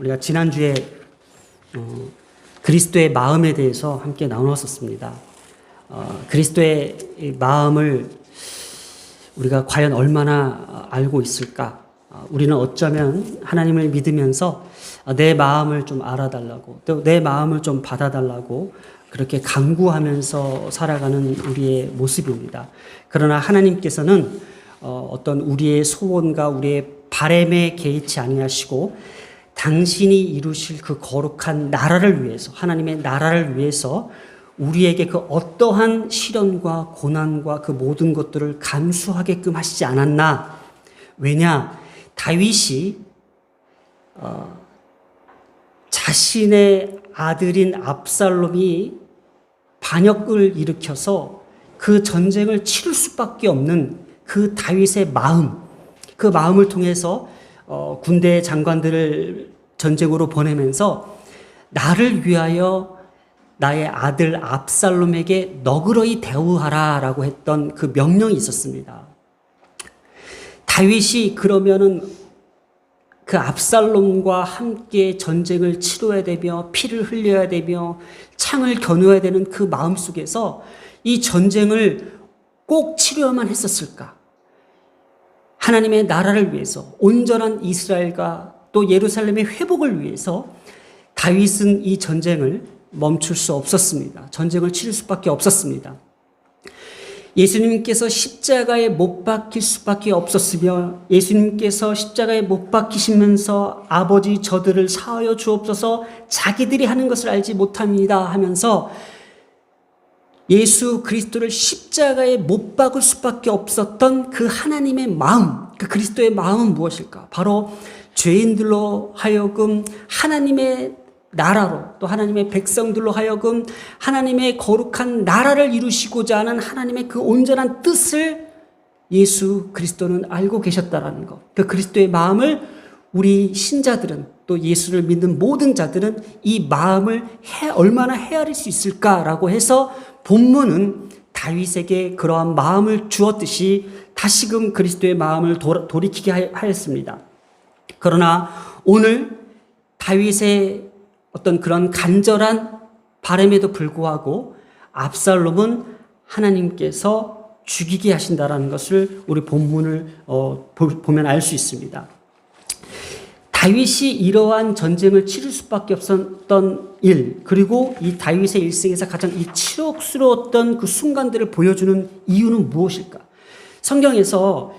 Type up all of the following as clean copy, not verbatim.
우리가 지난주에 그리스도의 마음에 대해서 함께 나눴었습니다. 그리스도의 마음을 우리가 과연 얼마나 알고 있을까? 우리는 어쩌면 하나님을 믿으면서 내 마음을 좀 알아달라고, 또 내 마음을 좀 받아달라고 그렇게 간구하면서 살아가는 우리의 모습입니다. 그러나 하나님께서는 어떤 우리의 소원과 우리의 바람에 개의치 아니하시고 당신이 이루실 그 거룩한 나라를 위해서, 하나님의 나라를 위해서 우리에게 그 어떠한 시련과 고난과 그 모든 것들을 감수하게끔 하시지 않았나? 왜냐? 다윗이 자신의 아들인 압살롬이 반역을 일으켜서 그 전쟁을 치를 수밖에 없는 그 다윗의 마음, 그 마음을 통해서 군대 장관들을 전쟁으로 보내면서 나를 위하여 나의 아들 압살롬에게 너그러이 대우하라라고 했던 그 명령이 있었습니다. 다윗이 그러면은 그 압살롬과 함께 전쟁을 치러야 되며 피를 흘려야 되며 창을 겨누어야 되는 그 마음 속에서 이 전쟁을 꼭 치러야만 했었을까? 하나님의 나라를 위해서, 온전한 이스라엘과 또 예루살렘의 회복을 위해서 다윗은 이 전쟁을 멈출 수 없었습니다. 전쟁을 치를 수밖에 없었습니다. 예수님께서 십자가에 못 박힐 수밖에 없었으며 예수님께서 십자가에 못 박히시면서 아버지 저들을 사하여 주옵소서 자기들이 하는 것을 알지 못합니다 하면서 예수 그리스도를 십자가에 못 박을 수밖에 없었던 그 하나님의 마음, 그 그리스도의 마음은 무엇일까? 바로 죄인들로 하여금 하나님의 나라로, 또 하나님의 백성들로 하여금 하나님의 거룩한 나라를 이루시고자 하는 하나님의 그 온전한 뜻을 예수 그리스도는 알고 계셨다라는 것. 그 그리스도의 마음을 우리 신자들은, 또 예수를 믿는 모든 자들은 이 마음을 얼마나 헤아릴 수 있을까라고 해서 본문은 다윗에게 그러한 마음을 주었듯이 다시금 그리스도의 마음을 돌이키게 하였습니다. 그러나 오늘 다윗의 어떤 그런 간절한 바람에도 불구하고 압살롬은 하나님께서 죽이게 하신다라는 것을 우리 본문을 보면 알 수 있습니다. 다윗이 이러한 전쟁을 치를 수밖에 없었던 일, 그리고 이 다윗의 일생에서 가장 이 치욕스러웠던 그 순간들을 보여주는 이유는 무엇일까? 성경에서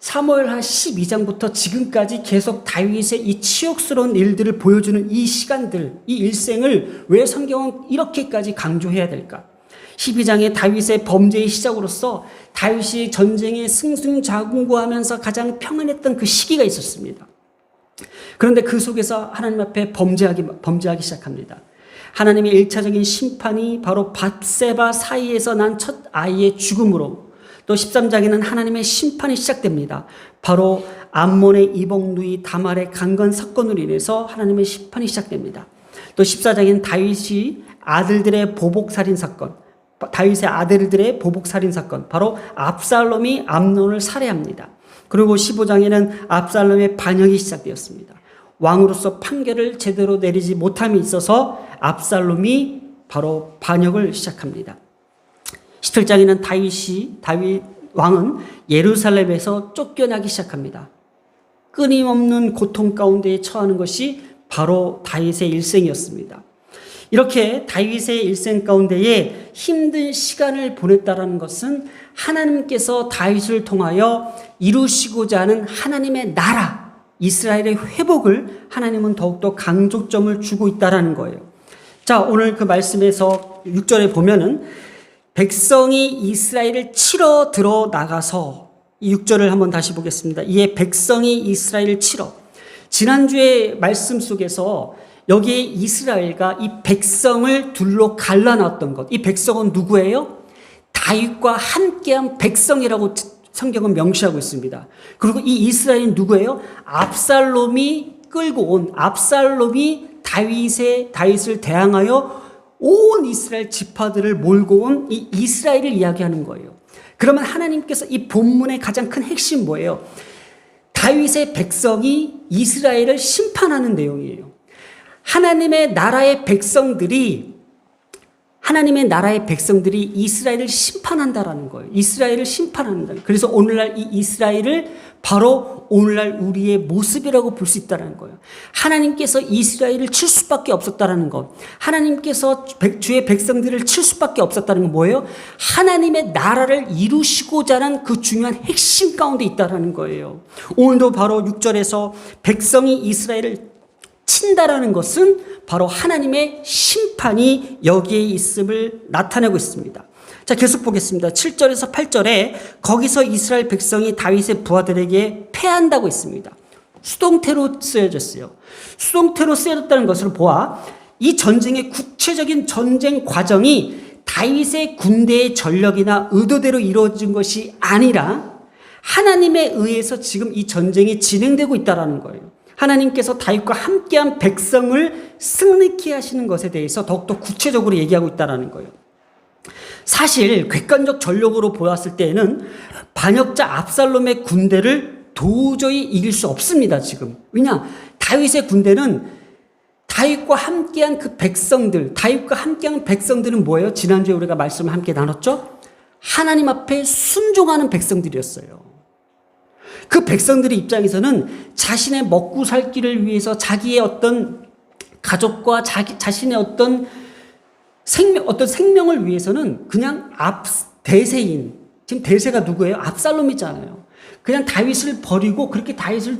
사무엘하 12장부터 지금까지 계속 다윗의 이 치욕스러운 일들을 보여주는 이 시간들, 이 일생을 왜 성경은 이렇게까지 강조해야 될까? 12장의 다윗의 범죄의 시작으로서 다윗이 전쟁에 승승장구하면서 가장 평안했던 그 시기가 있었습니다. 그런데 그 속에서 하나님 앞에 범죄하기 시작합니다. 하나님의 1차적인 심판이 바로 밧세바 사이에서 난 첫 아이의 죽음으로, 또 13장에는 하나님의 심판이 시작됩니다. 바로 암몬의 이복누이 다말의 강간 사건으로 인해서 하나님의 심판이 시작됩니다. 또 14장에는 다윗의 아들들의 보복살인 사건, 바로 압살롬이 암논을 살해합니다. 그리고 15장에는 압살롬의 반역이 시작되었습니다. 왕으로서 판결을 제대로 내리지 못함이 있어서 압살롬이 바로 반역을 시작합니다. 17장에는 다윗 왕은 예루살렘에서 쫓겨나기 시작합니다. 끊임없는 고통 가운데 처하는 것이 바로 다윗의 일생이었습니다. 이렇게 다윗의 일생 가운데에 힘든 시간을 보냈다라는 것은 하나님께서 다윗을 통하여 이루시고자 하는 하나님의 나라, 이스라엘의 회복을 하나님은 더욱더 강조점을 주고 있다라는 거예요. 자, 오늘 그 말씀에서 6절에 보면은 백성이 이스라엘을 치러 들어 나가서, 이 6절을 한번 다시 보겠습니다. 이에 백성이 이스라엘을 치러. 지난주의 말씀 속에서 여기에 이스라엘과 이 백성을 둘로 갈라놨던 것. 이 백성은 누구예요? 다윗과 함께한 백성이라고 성경은 명시하고 있습니다. 그리고 이 이스라엘이 누구예요? 압살롬이 다윗을 대항하여 온 이스라엘 지파들을 몰고 온 이 이스라엘을 이야기하는 거예요. 그러면 하나님께서 이 본문의 가장 큰 핵심 뭐예요? 다윗의 백성이 이스라엘을 심판하는 내용이에요. 하나님의 나라의 백성들이 이스라엘을 심판한다라는 거예요. 이스라엘을 심판한다. 그래서 오늘날 이 이스라엘을 바로 오늘날 우리의 모습이라고 볼 수 있다는 거예요. 하나님께서 이스라엘을 칠 수밖에 없었다는 것. 하나님께서 주의 백성들을 칠 수밖에 없었다는 건 뭐예요? 하나님의 나라를 이루시고자 하는 그 중요한 핵심 가운데 있다는 거예요. 오늘도 바로 6절에서 백성이 이스라엘을 친다라는 것은 바로 하나님의 심판이 여기에 있음을 나타내고 있습니다. 자, 계속 보겠습니다. 7절에서 8절에 거기서 이스라엘 백성이 다윗의 부하들에게 패한다고 있습니다. 수동태로 쓰여졌어요. 수동태로 쓰여졌다는 것을 보아 이 전쟁의 구체적인 전쟁 과정이 다윗의 군대의 전력이나 의도대로 이루어진 것이 아니라 하나님에 의해서 지금 이 전쟁이 진행되고 있다는 거예요. 하나님께서 다윗과 함께한 백성을 승리케 하시는 것에 대해서 더욱더 구체적으로 얘기하고 있다는 거예요. 사실 객관적 전력으로 보았을 때에는 반역자 압살롬의 군대를 도저히 이길 수 없습니다. 지금. 왜냐? 다윗의 군대는 다윗과 함께한 그 백성들, 다윗과 함께한 백성들은 뭐예요? 지난주에 우리가 말씀을 함께 나눴죠? 하나님 앞에 순종하는 백성들이었어요. 그 백성들의 입장에서는 자신의 먹고 살 길을 위해서 자기의 어떤 가족과 자신의 어떤 생명을 위해서는 그냥 대세인, 지금 대세가 누구예요? 압살롬이잖아요. 그냥 다윗을 버리고 그렇게 다윗을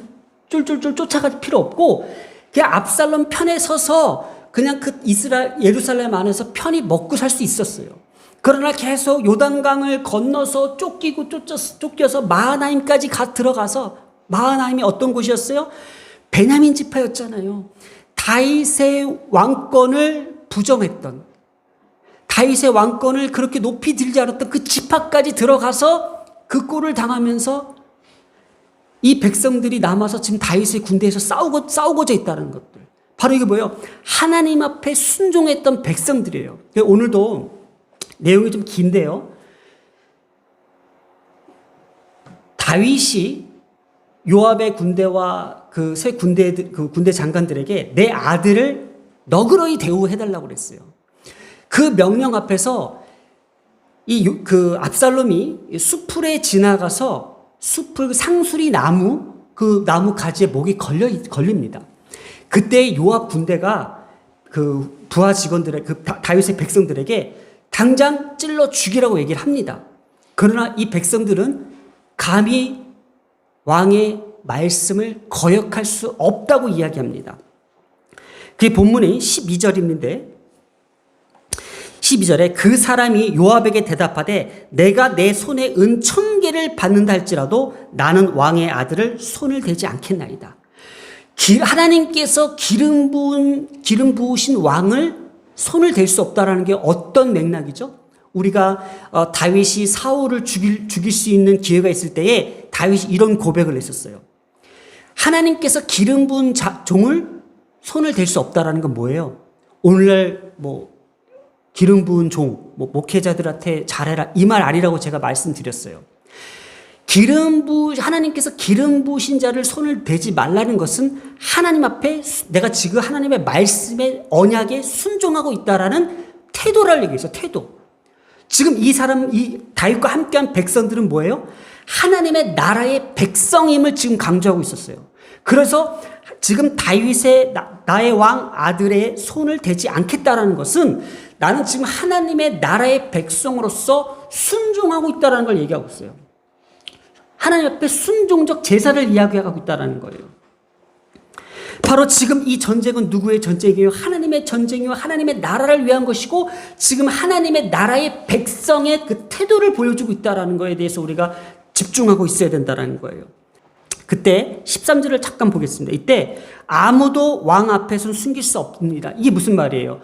쫄쫄쫄 쫓아갈 필요 없고 그냥 압살롬 편에 서서 그냥 그 예루살렘 안에서 편히 먹고 살 수 있었어요. 그러나 계속 요단강을 건너서 쫓겨서 마하나임까지 들어가서 마하나임이 어떤 곳이었어요? 베냐민 지파였잖아요. 다윗의 왕권을 부정했던, 다윗의 왕권을 그렇게 높이 들지 않았던 그 지파까지 들어가서 그 꼴을 당하면서 이 백성들이 남아서 지금 다윗의 군대에서 싸우고자 있다는 것들. 바로 이게 뭐예요? 하나님 앞에 순종했던 백성들이에요. 오늘도 내용이 좀 긴데요. 다윗이 요압의 군대와 그 세 군대 장관들에게 내 아들을 너그러이 대우해달라고 그랬어요. 그 명령 앞에서 그 압살롬이 숲풀에 지나가서 숲풀 상수리 나무, 그 나무 가지에 목이 걸립니다. 그때 요압 군대가 그 부하 직원들의 그 다윗의 백성들에게 당장 찔러 죽이라고 얘기를 합니다. 그러나 이 백성들은 감히 왕의 말씀을 거역할 수 없다고 이야기합니다. 그게 본문의 12절인데 12절에 그 사람이 요압에게 대답하되 내가 내 손에 은 1000개를 받는다 할지라도 나는 왕의 아들을 손을 대지 않겠나이다. 하나님께서 기름 부으신 왕을 손을 댈 수 없다라는 게 어떤 맥락이죠? 우리가 다윗이 사울을 죽일 수 있는 기회가 있을 때에 다윗이 이런 고백을 했었어요. 하나님께서 기름 부은 종을 손을 댈 수 없다라는 건 뭐예요? 오늘날 기름 부은 종, 목회자들한테 잘해라 이 말 아니라고 제가 말씀드렸어요. 하나님께서 기름 부으신 자를 손을 대지 말라는 것은 하나님 앞에 내가 지금 하나님의 말씀에 언약에 순종하고 있다라는 태도를 얘기해서 태도. 지금 이 다윗과 함께한 백성들은 뭐예요? 하나님의 나라의 백성임을 지금 강조하고 있었어요. 그래서 지금 다윗의 나의 왕 아들의 손을 대지 않겠다라는 것은 나는 지금 하나님의 나라의 백성으로서 순종하고 있다는 걸 얘기하고 있어요. 하나님 앞에 순종적 제사를 이야기하고 있다는 거예요. 바로 지금 이 전쟁은 누구의 전쟁이에요? 하나님의 전쟁이요. 하나님의 나라를 위한 것이고 지금 하나님의 나라의 백성의 그 태도를 보여주고 있다는 것에 대해서 우리가 집중하고 있어야 된다는 거예요. 그때 13절을 잠깐 보겠습니다. 이때 아무도 왕 앞에서는 숨길 수 없습니다. 이게 무슨 말이에요?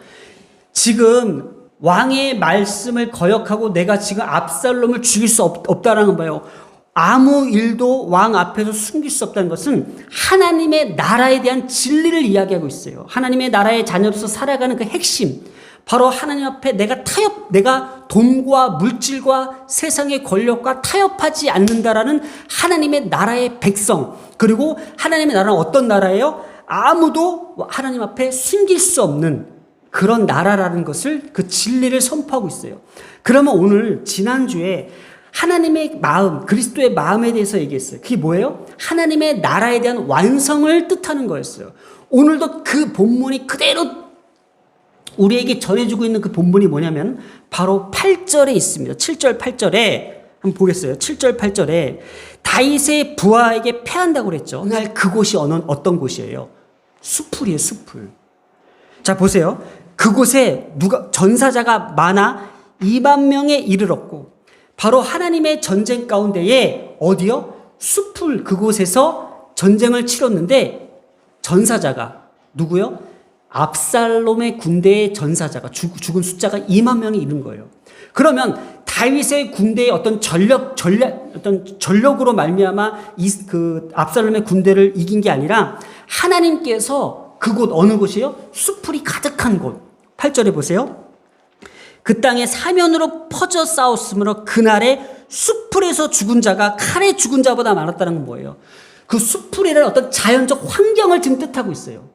지금 왕의 말씀을 거역하고 내가 지금 압살롬을 죽일 수 없다라는 건 뭐예요? 아무 일도 왕 앞에서 숨길 수 없다는 것은 하나님의 나라에 대한 진리를 이야기하고 있어요. 하나님의 나라의 자녀로서 살아가는 그 핵심. 바로 하나님 앞에 내가 돈과 물질과 세상의 권력과 타협하지 않는다라는 하나님의 나라의 백성. 그리고 하나님의 나라는 어떤 나라예요? 아무도 하나님 앞에 숨길 수 없는 그런 나라라는 것을, 그 진리를 선포하고 있어요. 그러면 오늘 지난주에 하나님의 마음, 그리스도의 마음에 대해서 얘기했어요. 그게 뭐예요? 하나님의 나라에 대한 완성을 뜻하는 거였어요. 오늘도 그 본문이 그대로 우리에게 전해주고 있는 그 본문이 뭐냐면 바로 8절에 있습니다. 7절 8절에 한번 보겠어요. 7절 8절에 다윗의 부하에게 패한다고 그랬죠. 그날 그곳이 어떤 곳이에요? 수풀이에요. 수풀. 자 보세요. 그곳에 전사자가 많아 2만 명에 이르렀고, 바로 하나님의 전쟁 가운데에 어디요? 수풀, 그곳에서 전쟁을 치렀는데 전사자가 누구요? 압살롬의 군대의 전사자가 죽은 숫자가 2만 명이 이른 거예요. 그러면 다윗의 군대의 어떤 전력으로 말미암아 그 압살롬의 군대를 이긴 게 아니라 하나님께서 그곳, 어느 곳이요? 수풀이 가득한 곳. 8절에 보세요. 그 땅에 사면으로 퍼져 싸웠으므로 그날에 수풀에서 죽은 자가 칼에 죽은 자보다 많았다는 건 뭐예요? 그 수풀이라는 어떤 자연적 환경을 지금 뜻하고 있어요.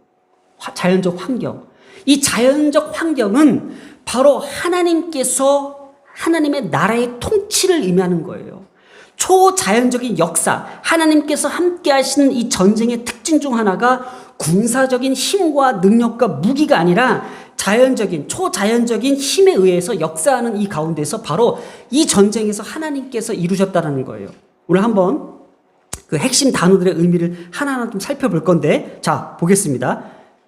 자연적 환경. 이 자연적 환경은 바로 하나님께서 하나님의 나라의 통치를 의미하는 거예요. 초자연적인 역사, 하나님께서 함께 하시는 이 전쟁의 특징 중 하나가 군사적인 힘과 능력과 무기가 아니라 초자연적인 힘에 의해서 역사하는 이 가운데서 바로 이 전쟁에서 하나님께서 이루셨다는 거예요. 오늘 한번 그 핵심 단어들의 의미를 하나하나 좀 살펴볼 건데, 자, 보겠습니다.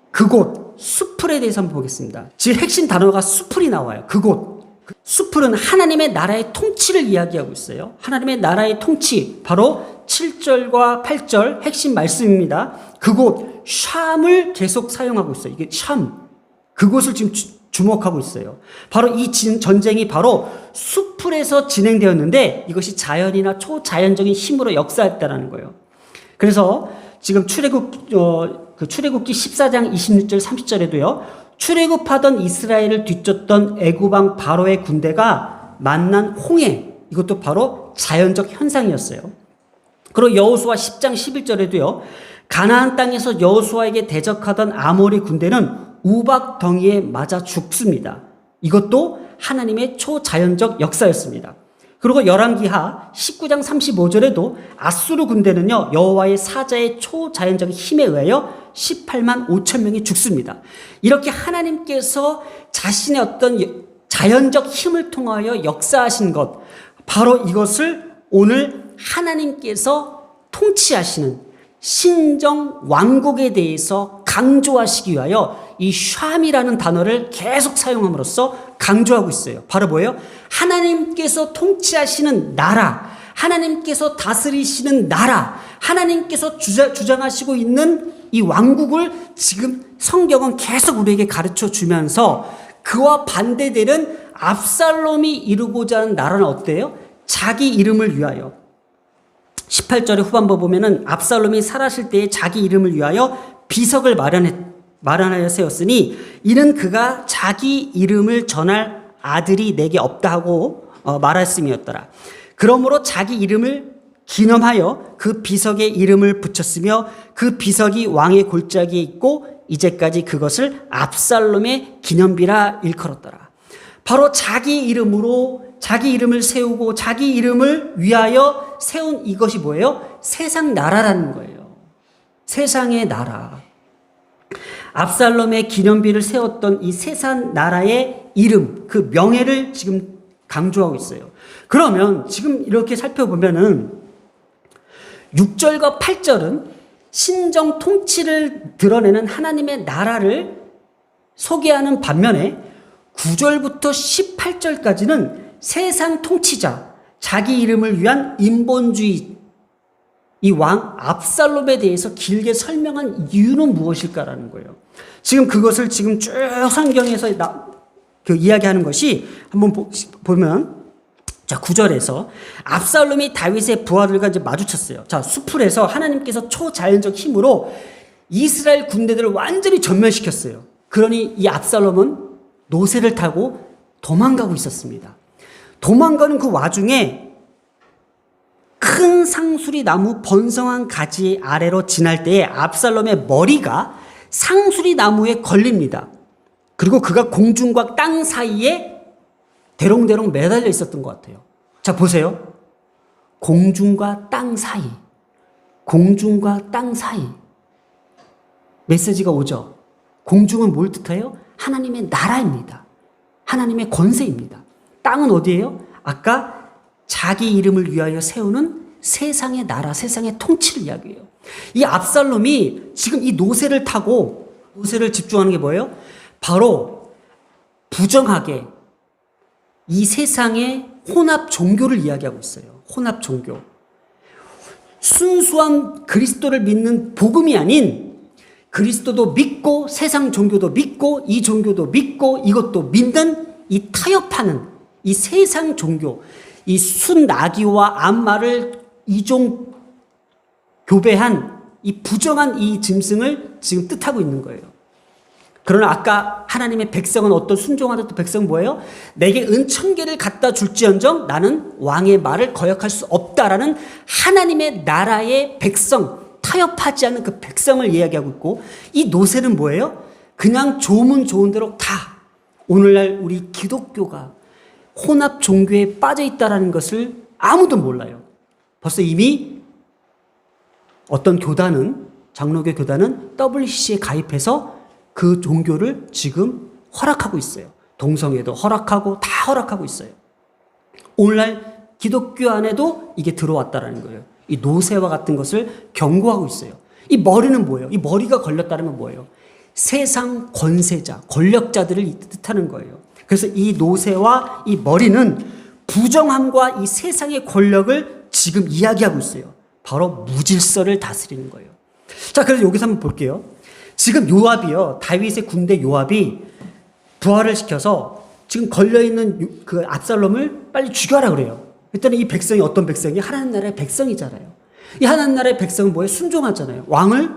그곳, 수풀에 대해서 한번 보겠습니다. 지금 핵심 단어가 수풀이 나와요. 그곳. 수풀은 하나님의 나라의 통치를 이야기하고 있어요. 하나님의 나라의 통치, 바로 7절과 8절 핵심 말씀입니다. 그곳, 샴을 계속 사용하고 있어요. 이게 샴, 그곳을 지금 주목하고 있어요. 바로 이 전쟁이 바로 수풀에서 진행되었는데 이것이 자연이나 초자연적인 힘으로 역사했다는 거예요. 그래서 지금 출애굽기 14장 26절 30절에도요. 출애굽하던 이스라엘을 뒤쫓던 애굽왕 바로의 군대가 만난 홍해, 이것도 바로 자연적 현상이었어요. 그리고 여호수아 10장 11절에도요. 가나안 땅에서 여호수아에게 대적하던 아모리 군대는 우박덩이에 맞아 죽습니다. 이것도 하나님의 초자연적 역사였습니다. 그리고 열왕기하 19장 35절에도 아수르 군대는요, 여호와의 사자의 초자연적인 힘에 의하여 18만 5천 명이 죽습니다. 이렇게 하나님께서 자신의 어떤 자연적 힘을 통하여 역사하신 것, 바로 이것을 오늘 하나님께서 통치하시는 신정 왕국에 대해서 강조하시기 위하여 이 샴이라는 단어를 계속 사용함으로써 강조하고 있어요. 바로 뭐예요? 하나님께서 통치하시는 나라, 하나님께서 다스리시는 나라, 하나님께서 주장하시고 있는 이 왕국을 지금 성경은 계속 우리에게 가르쳐 주면서 그와 반대되는 압살롬이 이루고자 하는 나라는 어때요? 자기 이름을 위하여. 18절의 후반부 보면은 압살롬이 살아실 때에 자기 이름을 위하여 비석을 마련하여 세웠으니 이는 그가 자기 이름을 전할 아들이 내게 없다 하고 말했음이었더라. 그러므로 자기 이름을 기념하여 그 비석에 이름을 붙였으며 그 비석이 왕의 골짜기에 있고 이제까지 그것을 압살롬의 기념비라 일컬었더라. 바로 자기 이름을 세우고 자기 이름을 위하여 세운 이것이 뭐예요? 세상 나라라는 거예요. 세상의 나라. 압살롬의 기념비를 세웠던 이 세상 나라의 이름, 그 명예를 지금 강조하고 있어요. 그러면 지금 이렇게 살펴보면은 6절과 8절은 신정 통치를 드러내는 하나님의 나라를 소개하는 반면에 9절부터 18절까지는 세상 통치자, 자기 이름을 위한 인본주의, 이 왕 압살롬에 대해서 길게 설명한 이유는 무엇일까라는 거예요. 지금 그것을 지금 쭉 성경에서 이야기하는 것이 한번 보면, 자, 9절에서 압살롬이 다윗의 부하들과 이제 마주쳤어요. 자, 수풀에서 하나님께서 초자연적 힘으로 이스라엘 군대들을 완전히 전멸시켰어요. 그러니 이 압살롬은 노새를 타고 도망가고 있었습니다. 도망가는 그 와중에 큰 상수리 나무 번성한 가지 아래로 지날 때에 압살롬의 머리가 상수리 나무에 걸립니다. 그리고 그가 공중과 땅 사이에 대롱대롱 매달려 있었던 것 같아요. 자, 보세요. 공중과 땅 사이. 공중과 땅 사이. 메시지가 오죠. 공중은 뭘 뜻해요? 하나님의 나라입니다. 하나님의 권세입니다. 땅은 어디예요? 아까 자기 이름을 위하여 세우는 세상의 나라, 세상의 통치를 이야기해요. 이 압살롬이 지금 이 노새를 타고 노새를 집중하는 게 뭐예요? 바로 부정하게 이 세상의 혼합 종교를 이야기하고 있어요. 혼합 종교. 순수한 그리스도를 믿는 복음이 아닌 그리스도도 믿고 세상 종교도 믿고 이 종교도 믿고 이것도 믿는 이 타협하는 이 세상 종교, 이 순나귀와 암마를 이종 교배한 이 부정한 이 짐승을 지금 뜻하고 있는 거예요. 그러나 아까 하나님의 백성은 어떤 순종하던 백성은 뭐예요? 내게 은 1000개를 갖다 줄지언정 나는 왕의 말을 거역할 수 없다라는 하나님의 나라의 백성, 타협하지 않는 그 백성을 이야기하고 있고, 이 노새는 뭐예요? 그냥 좋으면 좋은 대로 다 오늘날 우리 기독교가 혼합 종교에 빠져 있다는 것을 아무도 몰라요. 벌써 이미 어떤 교단은, 장로교 교단은 WCC에 가입해서 그 종교를 지금 허락하고 있어요. 동성애도 허락하고 다 허락하고 있어요. 오늘날 기독교 안에도 이게 들어왔다는 거예요. 이 노새와 같은 것을 경고하고 있어요. 이 머리는 뭐예요? 이 머리가 걸렸다는 뭐예요? 세상 권세자, 권력자들을 뜻하는 거예요. 그래서 이 노새와 이 머리는 부정함과 이 세상의 권력을 지금 이야기하고 있어요. 바로 무질서를 다스리는 거예요. 자, 그래서 여기서 한번 볼게요. 지금 요압이요, 다윗의 군대 요압이 부활을 시켜서 지금 걸려있는 그 압살롬을 빨리 죽여라 그래요. 그랬더니 이 백성이 어떤 백성이? 하나님 나라의 백성이잖아요. 이 하나님 나라의 백성은 뭐예요? 순종하잖아요. 왕을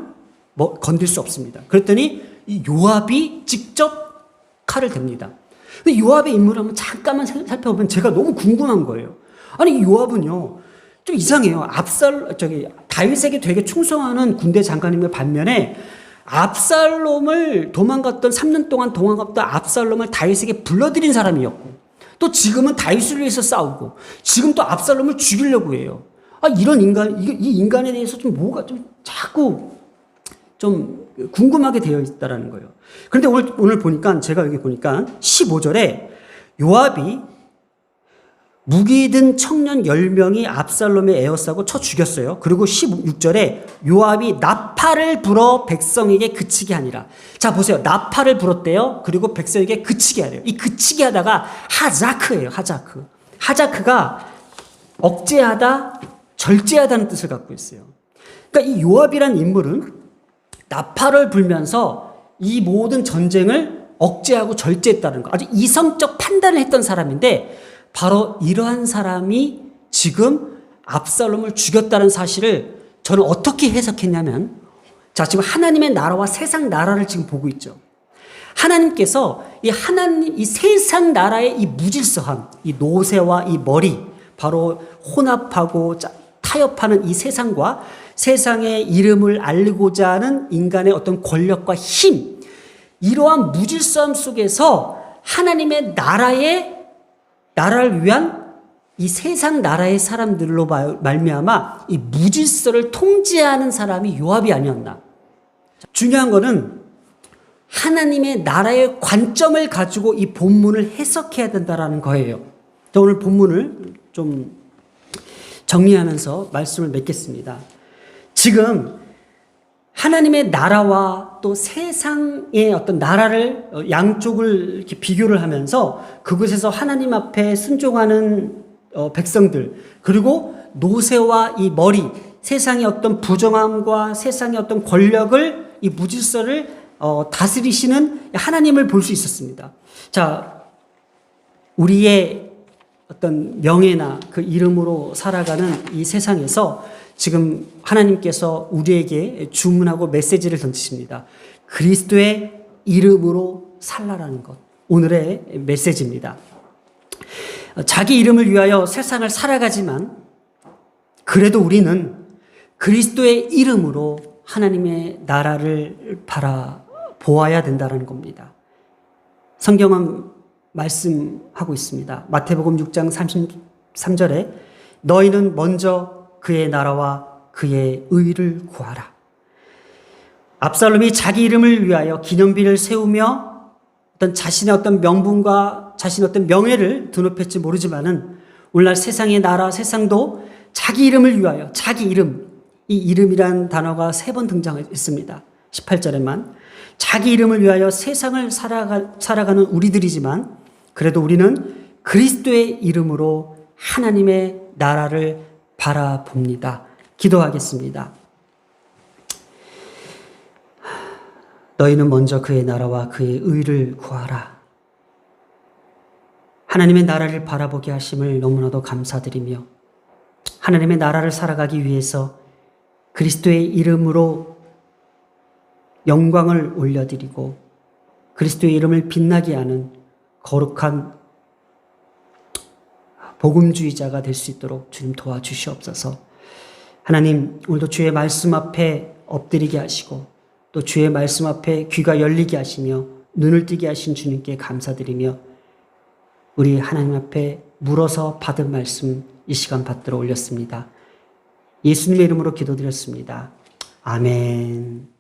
뭐 건들 수 없습니다. 그랬더니 이 요압이 직접 칼을 댑니다. 근데 요압의 인물을 한번 잠깐만 살펴보면 제가 너무 궁금한 거예요. 아니, 이 요압은요, 좀 이상해요. 다윗에게 되게 충성하는 군대 장관님의 반면에 압살롬을 도망갔던 3년 동안 도망갔던 압살롬을 다윗에게 불러들인 사람이었고, 또 지금은 다윗을 위해서 싸우고, 지금 또 압살롬을 죽이려고 해요. 아, 이런 인간, 이 인간에 대해서 좀 뭐가 좀 자꾸 좀 궁금하게 되어 있다라는 거예요. 그런데 오늘 보니까, 제가 여기 보니까 15절에 요압이 무기 든 청년 10명이 압살롬의 에워싸고 쳐 죽였어요. 그리고 16절에 요압이 나팔을 불어 백성에게 그치게 하니라. 자, 보세요. 나팔을 불었대요. 그리고 백성에게 그치게 하래요. 이 그치게 하다가 하자크예요. 하자크. 하자크가 억제하다, 절제하다는 뜻을 갖고 있어요. 그러니까 이 요압이라는 인물은 나팔을 불면서 이 모든 전쟁을 억제하고 절제했다는 거. 아주 이성적 판단을 했던 사람인데, 바로 이러한 사람이 지금 압살롬을 죽였다는 사실을 저는 어떻게 해석했냐면, 자, 지금 하나님의 나라와 세상 나라를 지금 보고 있죠. 하나님께서 이 세상 나라의 이 무질서함, 이 노새와 이 머리, 바로 혼합하고 타협하는 이 세상과 세상의 이름을 알리고자 하는 인간의 어떤 권력과 힘, 이러한 무질서함 속에서 하나님의 나라를 위한 이 세상 나라의 사람들로 말미암아 이 무질서를 통제하는 사람이 요압이 아니었나. 중요한 거는 하나님의 나라의 관점을 가지고 이 본문을 해석해야 된다라는 거예요. 자, 오늘 본문을 좀 정리하면서 말씀을 맺겠습니다. 지금 하나님의 나라와 또 세상의 어떤 나라를 양쪽을 이렇게 비교를 하면서 그곳에서 하나님 앞에 순종하는 백성들, 그리고 노새와 이 머리, 세상의 어떤 부정함과 세상의 어떤 권력을, 이 무질서를 다스리시는 하나님을 볼 수 있었습니다. 자, 우리의 어떤 명예나 그 이름으로 살아가는 이 세상에서 지금 하나님께서 우리에게 주문하고 메시지를 던지십니다. 그리스도의 이름으로 살라라는 것. 오늘의 메시지입니다. 자기 이름을 위하여 세상을 살아가지만 그래도 우리는 그리스도의 이름으로 하나님의 나라를 바라보아야 된다는 겁니다. 성경은 말씀하고 있습니다. 마태복음 6장 33절에 너희는 먼저 그의 나라와 그의 의를 구하라. 압살롬이 자기 이름을 위하여 기념비를 세우며 자신의 어떤 명분과 자신의 어떤 명예를 드높였지 모르지만은 오늘날 세상의 나라, 세상도 자기 이름을 위하여, 자기 이름, 이 이름이란 단어가 3번 등장했습니다. 18절에만. 자기 이름을 위하여 세상을 살아가는 우리들이지만 그래도 우리는 그리스도의 이름으로 하나님의 나라를 바라봅니다. 기도하겠습니다. 너희는 먼저 그의 나라와 그의 의를 구하라. 하나님의 나라를 바라보게 하심을 너무나도 감사드리며 하나님의 나라를 살아가기 위해서 그리스도의 이름으로 영광을 올려드리고 그리스도의 이름을 빛나게 하는 거룩한 복음주의자가 될 수 있도록 주님 도와주시옵소서. 하나님, 오늘도 주의 말씀 앞에 엎드리게 하시고 또 주의 말씀 앞에 귀가 열리게 하시며 눈을 뜨게 하신 주님께 감사드리며 우리 하나님 앞에 물어서 받은 말씀 이 시간 받들어 올렸습니다. 예수님의 이름으로 기도드렸습니다. 아멘.